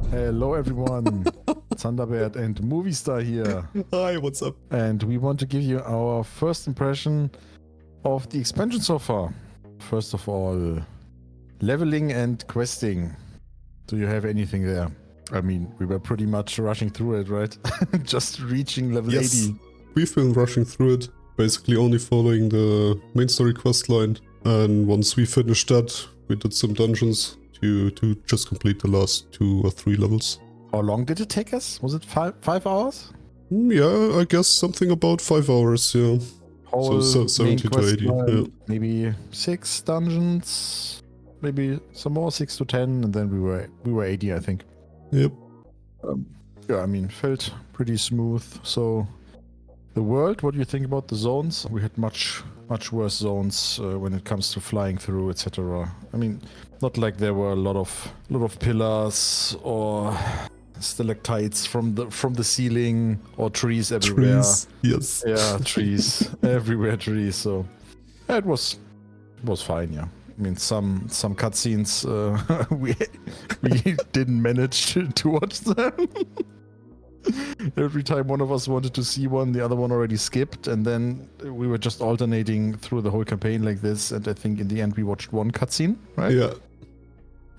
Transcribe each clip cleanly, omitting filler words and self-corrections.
Hello everyone, Thunderbird and Movie Star here. Hi, what's up? And we want to give you our first impression of the expansion so far. First of all, leveling and questing. Do you have anything there? I mean, we were pretty much rushing through it, right? Just reaching level 80. We've been rushing through it, basically only following the main story quest line. And once we finished that, we did some dungeons to just complete the last 2 or 3 levels. How long did it take us? Was it 5 hours? Yeah, I guess something about 5 hours, yeah. Whole So 70 to 80, yeah. Maybe 6 dungeons, maybe some more, 6 to 10, and then we were 80, I think. Yep. Yeah, I mean, felt pretty smooth. So, the world, what do you think about the zones? We had much worse zones when it comes to flying through, etc. I mean, not like there were a lot of pillars or stalactites from the ceiling or trees everywhere. Trees, yes. Yeah, trees everywhere, trees. So it was fine. Yeah, I mean some cutscenes we didn't manage to watch them. Every time one of us wanted to see one, the other one already skipped, and then we were just alternating through the whole campaign like this. And I think in the end we watched one cutscene, right? Yeah.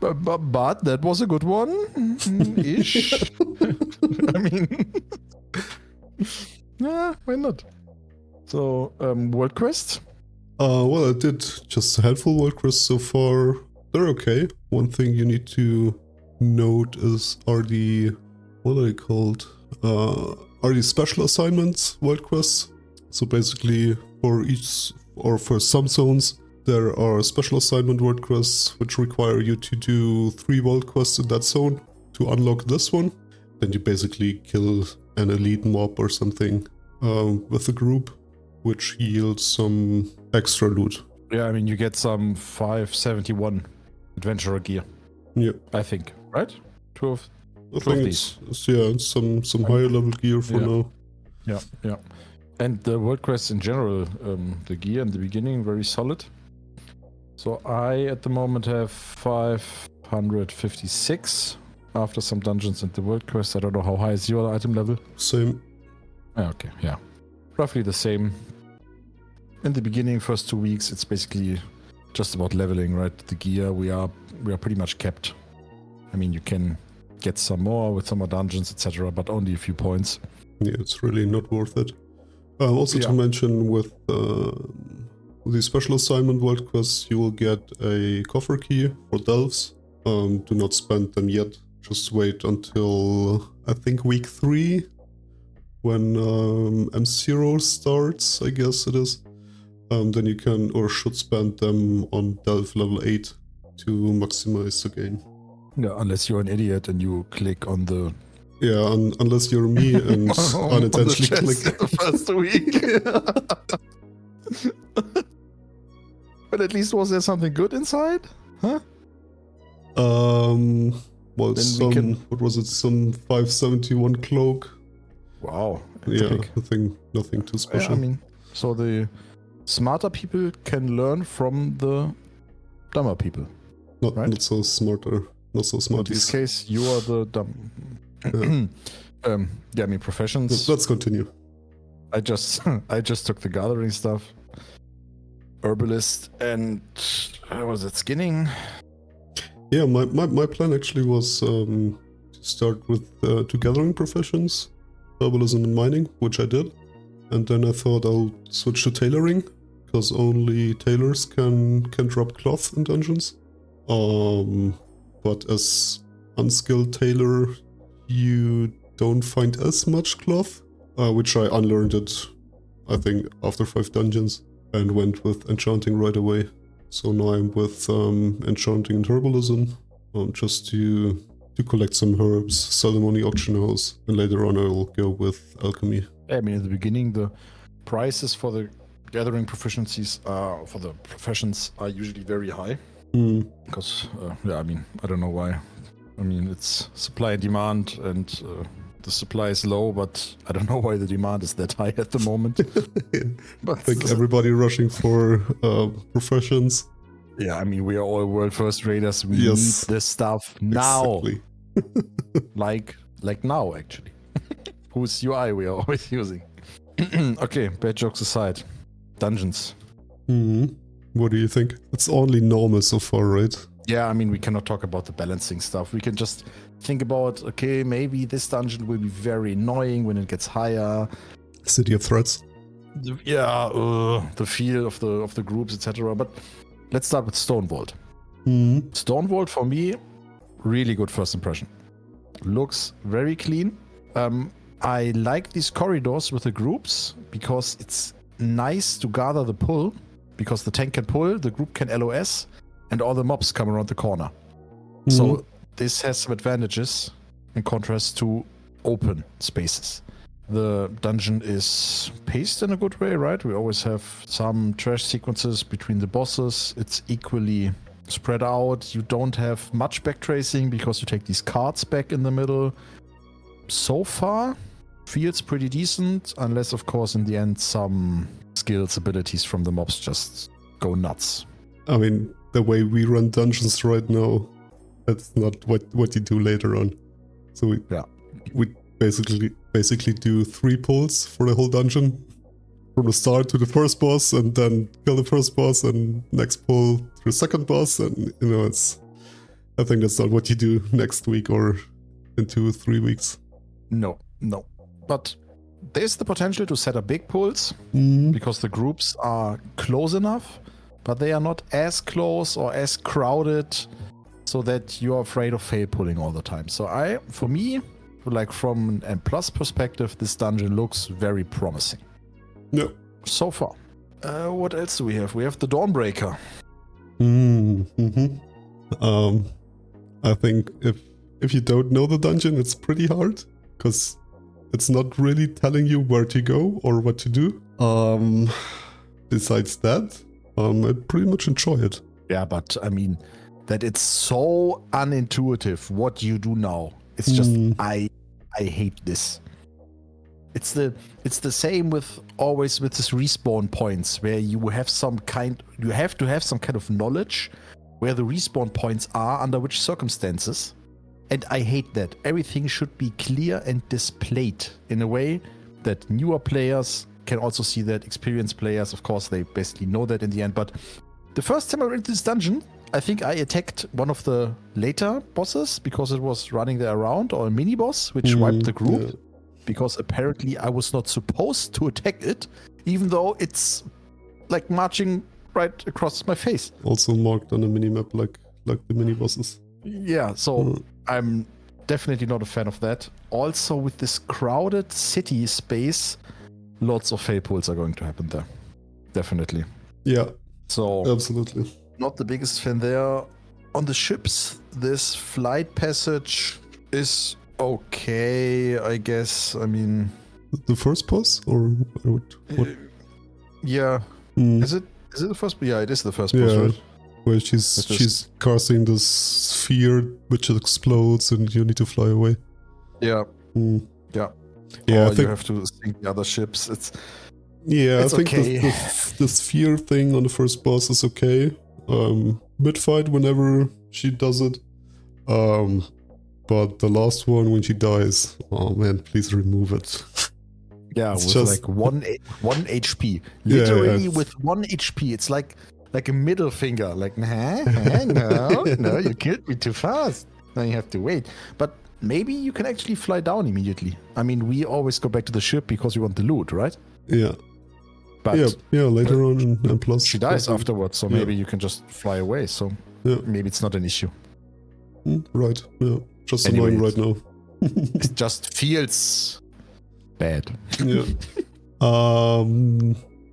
But that was a good one, ish. I mean, yeah, why not? So, world quest? Well, I did just a handful world quests so far. They're okay. One thing you need to note are the, what are they called? Are the special assignments world quests. So basically, for some zones, there are special assignment world quests which require you to do 3 world quests in that zone to unlock this one. Then you basically kill an elite mob or something with a group, which yields some extra loot. Yeah, I mean, you get some 571 adventurer gear. Yeah, I think, right? 12. I think it's some higher level gear for now. Yeah. And the world quests in general, the gear in the beginning, very solid. So I, at the moment, have 556 after some dungeons and the world quest. I don't know how high is your item level? Same. Okay, yeah. Roughly the same. In the beginning, first 2 weeks, it's basically just about leveling, right? The gear, we are pretty much kept. I mean, you can get some more with some more dungeons, etc., but only a few points. Yeah, it's really not worth it. Also to mention with the special assignment world quests, you will get a coffer key for delves. Do not spend them yet. Just wait until, I think, week 3, when M0 starts, I guess it is. Then you can, or should spend them on delve level 8 to maximize the gain. Yeah, unless you're an idiot and you click on the... Yeah, unless you're me and unintentionally click. The first week. But at least was there something good inside? Huh? Well, then what was it? Some 571 cloak. Wow. Yeah, nothing too special. Yeah, I mean, so the smarter people can learn from the dumber people. Not so smarter. Not so smart. In this case, you are the dumb. Yeah, I mean, professions. Let's continue. I just took the gathering stuff, herbalist, and was it skinning? Yeah, my plan actually was to start with 2 gathering professions, herbalism and mining, which I did, and then I thought I'll switch to tailoring because only tailors can drop cloth in dungeons. But as unskilled tailor, you don't find as much cloth, which I unlearned it, I think, after 5 dungeons, and went with enchanting right away. So now I'm with enchanting and herbalism, just to collect some herbs, sell them on the auction house, and later on I'll go with alchemy. I mean, in the beginning, the prices for the gathering proficiencies, for the professions, are usually very high. Because, yeah, I mean, I don't know why. I mean, it's supply and demand, and the supply is low, but I don't know why the demand is that high at the moment. But I think everybody rushing for professions. Yeah, I mean, we are all world first raiders. We need this stuff now. Exactly. like now, actually. Whose UI we are always using. Okay, bad jokes aside. Dungeons. What do you think? It's only normal so far, right? Yeah, I mean, we cannot talk about the balancing stuff. We can just think about, okay, maybe this dungeon will be very annoying when it gets higher. City of Threats. The feel of the groups, etc. But let's start with Stonevault. Stonevault, for me, really good first impression. Looks very clean. I like these corridors with the groups because it's nice to gather the pull, because the tank can pull, the group can LOS, and all the mobs come around the corner. So this has some advantages in contrast to open spaces. The dungeon is paced in a good way, right? We always have some trash sequences between the bosses. It's equally spread out. You don't have much backtracing because you take these cards back in the middle. So far, feels pretty decent, unless, of course, in the end, some skills, abilities from the mobs just go nuts. I mean, the way we run dungeons right now, that's not what you do later on. So we basically do 3 pulls for the whole dungeon, from the start to the first boss, and then kill the first boss, and next pull to the second boss, and I think that's not what you do next week or in 2-3 weeks. No. But there's the potential to set up big pulls, because the groups are close enough, but they are not as close or as crowded so that you're afraid of fail pulling all the time. So for me, like from an M+ perspective, this dungeon looks very promising. Yeah. So far. What else do we have? We have the Dawnbreaker. I think if you don't know the dungeon, it's pretty hard, because it's not really telling you where to go or what to do. Besides that, I pretty much enjoy it. Yeah, but I mean, that it's so unintuitive what you do now. It's just, I hate this. It's the same with this respawn points, where you have to have some kind of knowledge where the respawn points are, under which circumstances. And I hate that. Everything should be clear and displayed in a way that newer players can also see that. Experienced players, of course, they basically know that in the end. But the first time I went into this dungeon, I think I attacked one of the later bosses because it was running there around, or a mini boss, which wiped the group. Because apparently I was not supposed to attack it, even though it's like marching right across my face. Also marked on a minimap like the mini bosses. Yeah, so I'm definitely not a fan of that. Also, with this crowded city space, lots of fail pulls are going to happen there. Definitely. Yeah. So absolutely. Not the biggest fan there. On the ships, this flight passage is okay, I guess. I mean, the first boss, or what? Yeah. Is it the first? Yeah, it is the first boss, right? Where she's casting this sphere which explodes and you need to fly away. Yeah. Yeah. Yeah, or you have to sink the other ships. It's I think okay. the sphere thing on the first boss is okay. Mid-fight, whenever she does it. But the last one, when she dies, oh man, please remove it. Yeah, it's with just like one HP. Literally with 1 HP. It's like a middle finger. Like, no, you killed me too fast. Now you have to wait. But maybe you can actually fly down immediately. I mean, we always go back to the ship because we want the loot, right? Yeah. But later on, and plus she dies afterwards, so maybe you can just fly away. So maybe it's not an issue. Right. Yeah. Just annoying right now. It just feels bad. Yeah.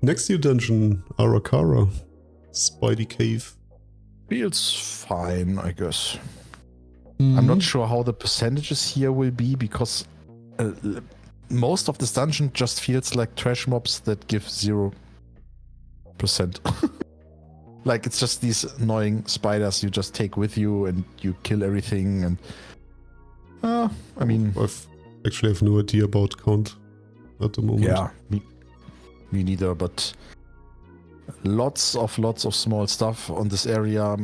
Next new dungeon, Ara-Kara, Spidey Cave. Feels fine, I guess. I'm not sure how the percentages here will be, because most of this dungeon just feels like trash mobs that give 0%. Like, it's just these annoying spiders you just take with you and you kill everything. And I mean, I actually have no idea about count at the moment. Yeah, me neither, but lots of small stuff on this area.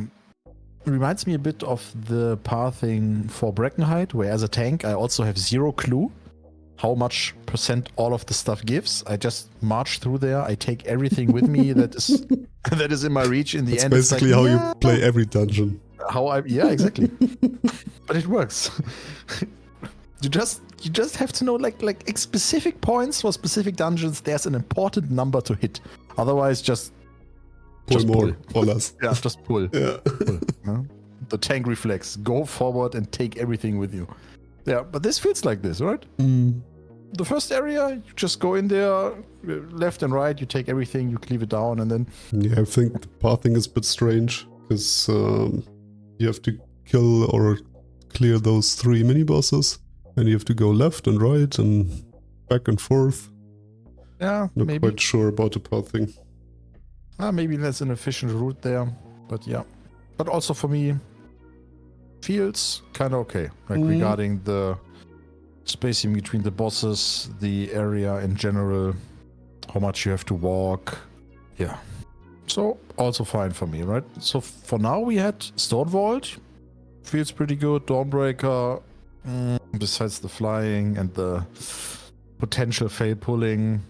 reminds me a bit of the pathing for Breckenhide, where as a tank I also have zero clue how much % all of the stuff gives. I just march through there. I take everything with me that is in my reach. In the That's end, basically it's like, how you play every dungeon. Yeah, exactly. But it works. You just have to know like specific points for specific dungeons. There's an important number to hit. Otherwise, just More or less. Yeah, just pull. Yeah. Pull, huh? The tank reflex. Go forward and take everything with you. Yeah, but this feels like this, right? Mm. The first area, you just go in there, left and right, you take everything, you cleave it down, and then... Yeah, I think the pathing is a bit strange, because you have to kill or clear those 3 mini-bosses, and you have to go left and right and back and forth. Yeah, Not maybe. quite sure about the pathing. Maybe that's an efficient route there, but yeah. But also for me, feels kind of okay, like regarding the spacing between the bosses, the area in general, how much you have to walk. Yeah. So also fine for me, right? So for now we had Stone Vault, feels pretty good. Dawnbreaker, besides the flying and the potential fail pulling.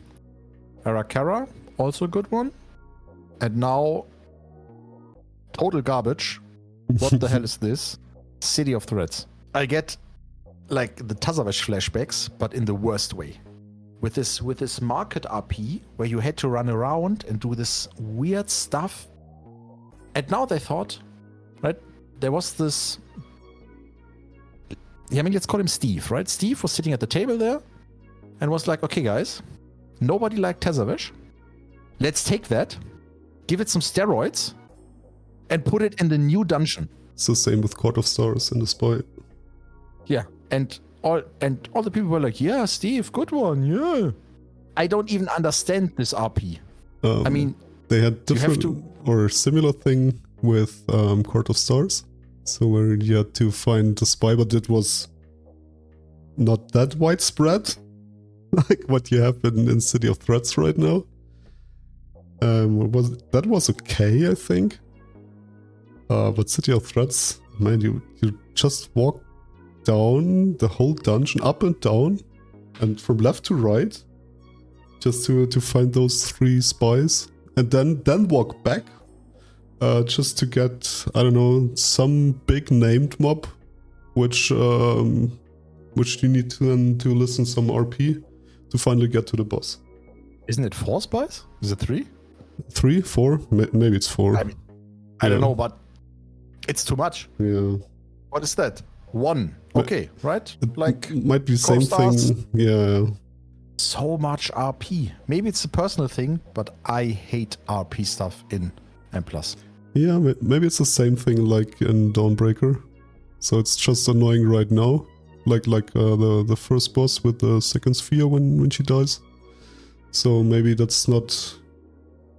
Ara-Kara, also a good one. And now, total garbage. What the hell is this? City of Threats. I get like the Tazavesh flashbacks, but in the worst way. With this market RP where you had to run around and do this weird stuff. And now they thought, right? There was this. Yeah, I mean, let's call him Steve, right? Steve was sitting at the table there and was like, okay, guys, nobody liked Tazavesh. Let's take that, give it some steroids, and put it in the new dungeon. It's the same with Court of Stars and the Spy. Yeah, and all the people were like, yeah, Steve, good one, yeah. I don't even understand this RP. I mean, they had different or similar thing with Court of Stars. So where you had to find the spy, but it was not that widespread, like what you have in City of Threats right now. That was okay, I think. But City of Threats, man, you just walk down the whole dungeon, up and down, and from left to right, just to find those 3 spies, and then walk back, just to get, I don't know, some big named mob, which you need to listen some RP to finally get to the boss. Isn't it 4 spies? Is it 3? 3, 4, maybe it's 4. I mean, I don't know, but it's too much. Yeah. What is that? 1. Okay, right? Like might be the same thing. Yeah. So much RP. Maybe it's a personal thing, but I hate RP stuff in M+. Yeah, maybe it's the same thing like in Dawnbreaker. So it's just annoying right now. Like the first boss with the second sphere when she dies. So maybe that's not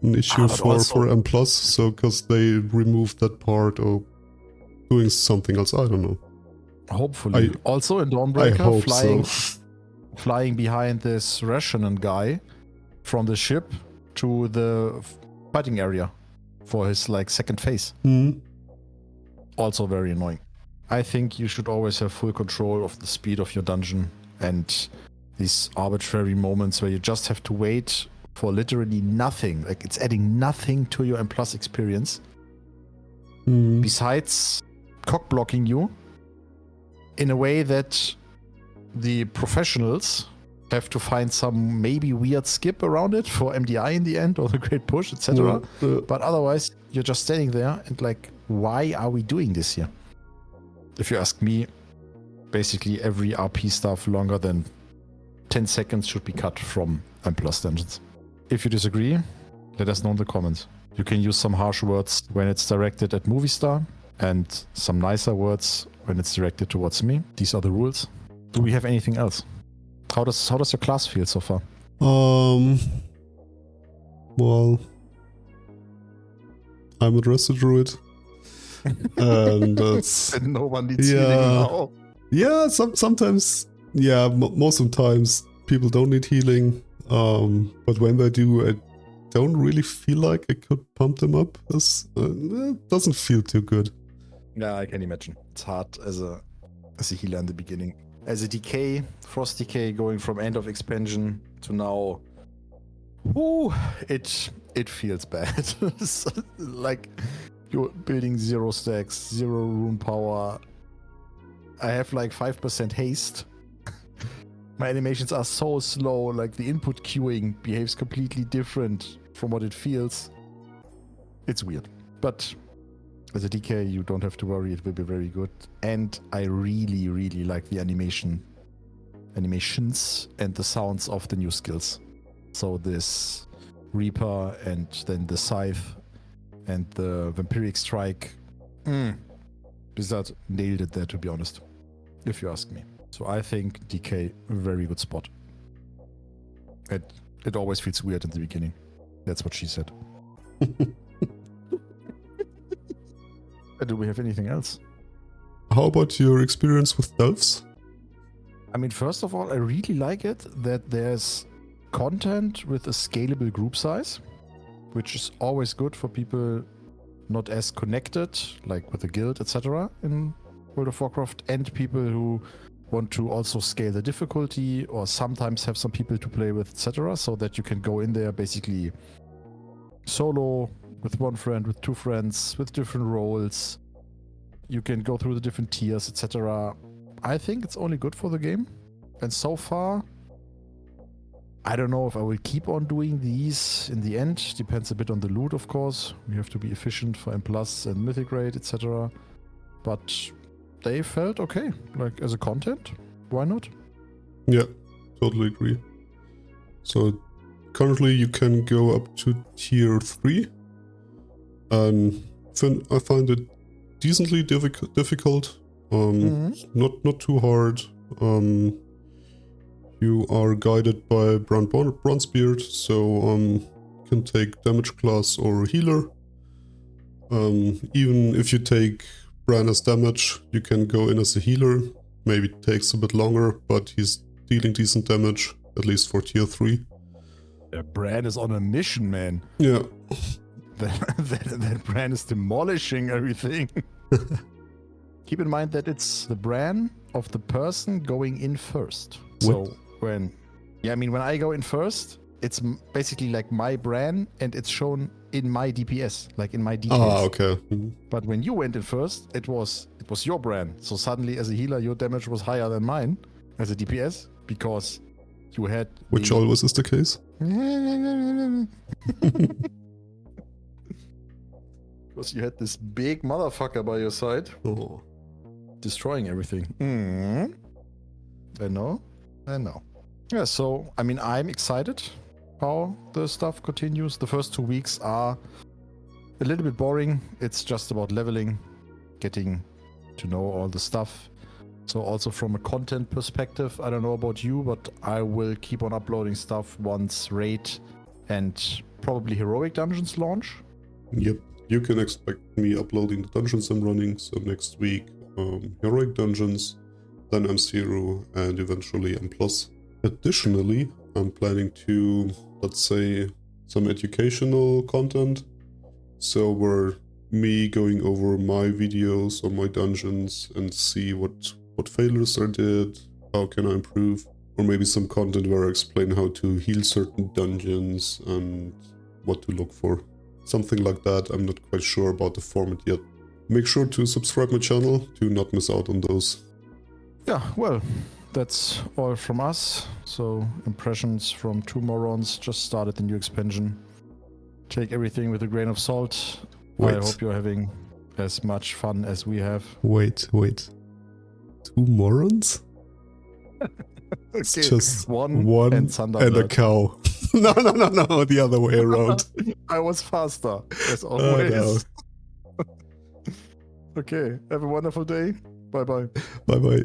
an issue for M+, so because they removed that part or doing something else, I don't know. Hopefully. Also in Dawnbreaker, flying behind this Russian guy from the ship to the fighting area for his like second phase. Also very annoying. I think you should always have full control of the speed of your dungeon and these arbitrary moments where you just have to wait for literally nothing. Like it's adding nothing to your M+ experience. Besides cock blocking you in a way that the professionals have to find some maybe weird skip around it for MDI in the end or the great push, etc. But otherwise, you're just standing there and like, why are we doing this here? If you ask me, basically every RP stuff longer than 10 seconds should be cut from M+ dungeons. If you disagree, let us know in the comments. You can use some harsh words when it's directed at Movistar and some nicer words when it's directed towards me. These are the rules. Do we have anything else? How does your class feel so far? Well, I'm a Dresser Druid. And that's... And no one needs healing now. Yeah, sometimes... Yeah, most of the times people don't need healing. But when they do, I don't really feel like I could pump them up. It doesn't feel too good. Yeah, I can imagine. It's hard as a healer in the beginning. As a decay, Frost Decay going from end of expansion to now. Ooh, it feels bad. Like you're building 0 stacks, 0 rune power. I have like 5% haste. My animations are so slow, like the input queuing behaves completely different from what it feels. It's weird. But as a DK, you don't have to worry, it will be very good. And I really, really like the animations and the sounds of the new skills. So this Reaper and then the Scythe and the Vampiric Strike. Blizzard nailed it there, to be honest, if you ask me. So I think DK, very good spot. It always feels weird in the beginning. That's what she said. Do we have anything else? How about your experience with Delphs? I mean, first of all, I really like it that there's content with a scalable group size, which is always good for people not as connected, like with a guild, etc. in World of Warcraft, and people who want to also scale the difficulty or sometimes have some people to play with, etc. So that you can go in there basically solo, with one friend, with two friends, with different roles. You can go through the different tiers, etc. I think it's only good for the game. And so far, I don't know if I will keep on doing these in the end. Depends a bit on the loot, of course. We have to be efficient for M+ and Mythic Raid, etc. But they felt okay. Like, as a content, why not? Yeah, totally agree. So, currently you can go up to tier 3. And I find it decently difficult. Not too hard. You are guided by Bronzebeard, so you can take damage class or healer. Even if you take Bran as damage, you can go in as a healer. Maybe it takes a bit longer, but he's dealing decent damage, at least for tier 3. Yeah, Bran is on a mission, man. Yeah. That Bran is demolishing everything. Keep in mind that it's the Bran of the person going in first. What? So when I go in first, it's basically like my Bran and it's shown in my DPS, like in my details. Ah, okay. But when you went in first, it was your Bran. So suddenly as a healer, your damage was higher than mine as a DPS because you had... Which always is the case. Because you had this big motherfucker by your side. Oh. Destroying everything. I know. Yeah, so, I mean, I'm excited how the stuff continues. The first 2 weeks are a little bit boring. It's just about leveling, getting to know all the stuff. So also from a content perspective, I don't know about you, but I will keep on uploading stuff once Raid and probably Heroic Dungeons launch. Yep. You can expect me uploading the dungeons I'm running, so next week Heroic Dungeons, then M0, and eventually M+. Additionally, I'm planning to, let's say, some educational content. So where me going over my videos on my dungeons and see what failures I did, how can I improve, or maybe some content where I explain how to heal certain dungeons and what to look for. Something like that. I'm not quite sure about the format yet. Make sure to subscribe my channel to not miss out on those. Yeah, well, that's all from us. So, impressions from two morons, just started the new expansion. Take everything with a grain of salt. Wait. I hope you're having as much fun as we have. Wait. 2 morons? It's Okay, just one and a cow. No, the other way around. I was faster, as always. No. Okay, have a wonderful day. Bye-bye. Bye-bye.